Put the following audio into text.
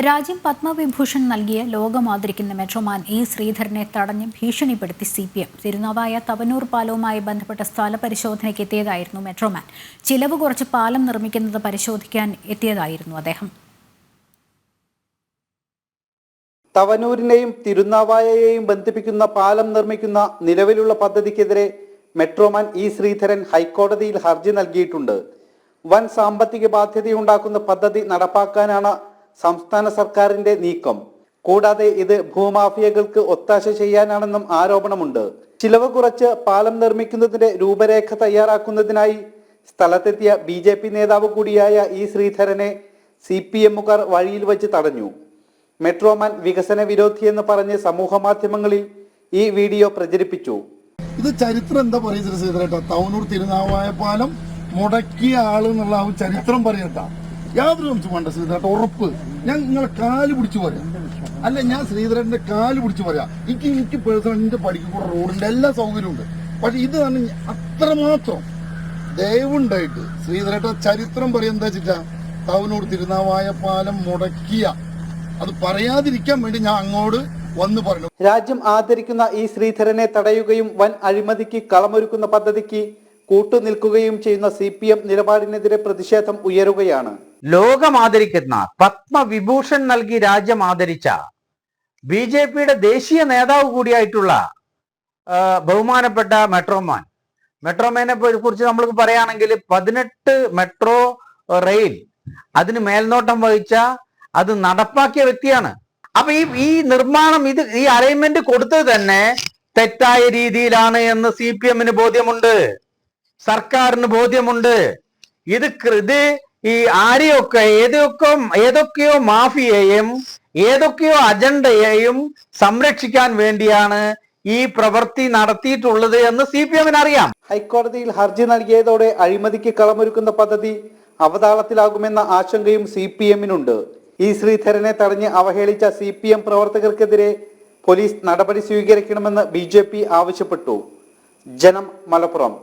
രാജ്യം പത്മവിഭൂഷൺ നൽകിയ ലോകമാദരിക്കുന്ന metro man E ശ്രീധരനെ തടഞ്ഞ് ഭീഷണിപ്പെടുത്തി CPM. തിരുനാവായ തവനൂർ പാലവുമായി ബന്ധപ്പെട്ട സ്ഥല പരിശോധനയ്ക്ക് എത്തിയതായിരുന്നു മെട്രോമാൻ. ചിലവ് കുറച്ച് പാലം നിർമ്മിക്കുന്നത് പരിശോധിക്കാൻ എത്തിയതായിരുന്നു അദ്ദേഹം. തവനൂരിനെയും തിരുനാവായയെയും ബന്ധിപ്പിക്കുന്ന പാലം നിർമ്മിക്കുന്ന നിലവിലുള്ള പദ്ധതിക്കെതിരെ മെട്രോമാൻ ഇ ശ്രീധരൻ ഹൈക്കോടതിയിൽ ഹർജി നൽകിയിട്ടുണ്ട്. വൻ സാമ്പത്തിക ബാധ്യതയുണ്ടാക്കുന്ന പദ്ധതി നടപ്പാക്കാനാണ് സംസ്ഥാന സർക്കാരിന്റെ നീക്കം. കൂടാതെ ഇത് ഭൂമാഫിയകൾക്ക് ഒത്താശ ചെയ്യാനാണെന്നും ആരോപണമുണ്ട്. ചിലവ് കുറച്ച് പാലം നിർമ്മിക്കുന്നതിന്റെ രൂപരേഖ തയ്യാറാക്കുന്നതിനായി സ്ഥലത്തെത്തിയ BJP നേതാവ് കൂടിയായ ഇ ശ്രീധരനെ CPMകാർ വഴിയിൽ വെച്ച് തടഞ്ഞു. മെട്രോമാൻ വികസന വിരോധിയെന്ന് പറഞ്ഞ് സമൂഹ മാധ്യമങ്ങളിൽ ഈ വീഡിയോ പ്രചരിപ്പിച്ചു. ഇത് ചരിത്രം എന്താ പറയുന്നത് ശ്രീധരേട്ടാ? തവനൂർ തിരുനാവായ പാലം മുടക്കിയ ആളെന്നുള്ള ചരിത്രം പറയട്ട. യാതൊരു സംശയം വേണ്ട ശ്രീധരേട്ട, ഉറപ്പ്. ഞാൻ നിങ്ങളെ കാല് പിടിച്ചു പറയാം. അല്ല, ഞാൻ ശ്രീധരന്റെ കാല് പിടിച്ചു പറയാം. എനിക്ക് പേഴ്സണലിന്റെ പഠിക്കൂടെ റോഡിന്റെ എല്ലാ സൗകര്യമുണ്ട്. പക്ഷെ ഇത് തന്നെ അത്രമാത്രം ദയവുണ്ടായിട്ട് ശ്രീധരേട്ട ചരിത്രം പറയാൻ എന്താ വെച്ചിട്ടാ, തവനൂർ തിരുനാവായ പാലം മുടക്കിയ അത് പറയാതിരിക്കാൻ വേണ്ടി ഞാൻ അങ്ങോട്ട് വന്ന് പറഞ്ഞു. രാജ്യം ആദരിക്കുന്ന ഈ ശ്രീധരനെ തടയുകയും വൻ അഴിമതിക്ക് കളമൊരുക്കുന്ന പദ്ധതിക്ക് കൂട്ടുനിൽക്കുകയും ചെയ്യുന്ന CPM നിലപാടിനെതിരെ പ്രതിഷേധം ഉയരുകയാണ്. ലോകം ആദരിക്കുന്ന പത്മവിഭൂഷൺ നൽകി രാജ്യം ആദരിച്ച BJPയുടെ ദേശീയ നേതാവ് കൂടിയായിട്ടുള്ള ബഹുമാനപ്പെട്ട മെട്രോമാനെ കുറിച്ച് നമ്മൾക്ക് പറയുകയാണെങ്കിൽ 18 മെട്രോ റെയിൽ അതിന് മേൽനോട്ടം വഹിച്ച അത് നടപ്പാക്കിയ വ്യക്തിയാണ്. അപ്പൊ ഈ നിർമ്മാണം ഈ അലൈൻമെന്റ് കൊടുത്തത് തന്നെ തെറ്റായ രീതിയിലാണ് എന്ന് CPMന് ബോധ്യമുണ്ട്, സർക്കാരിന് ബോധ്യമുണ്ട്. ഇത് ഈ ആരെയൊക്കെ ഏതൊക്കെയോ മാഫിയയെയും ഏതൊക്കെയോ അജണ്ടയെയും സംരക്ഷിക്കാൻ വേണ്ടിയാണ് ഈ പ്രവൃത്തി നടത്തിയിട്ടുള്ളത് എന്ന് CPMന് അറിയാം. ഹൈക്കോടതിയിൽ ഹർജി നൽകിയതോടെ അഴിമതിക്ക് കളമൊരുക്കുന്ന പദ്ധതി അവതാളത്തിലാകുമെന്ന ആശങ്കയും CPMനുണ്ട്. ഈ ശ്രീധരനെ തടഞ്ഞ് അവഹേളിച്ച CPM പ്രവർത്തകർക്കെതിരെ പോലീസ് നടപടി സ്വീകരിക്കണമെന്ന് BJP ആവശ്യപ്പെട്ടു. ജനം, മലപ്പുറം.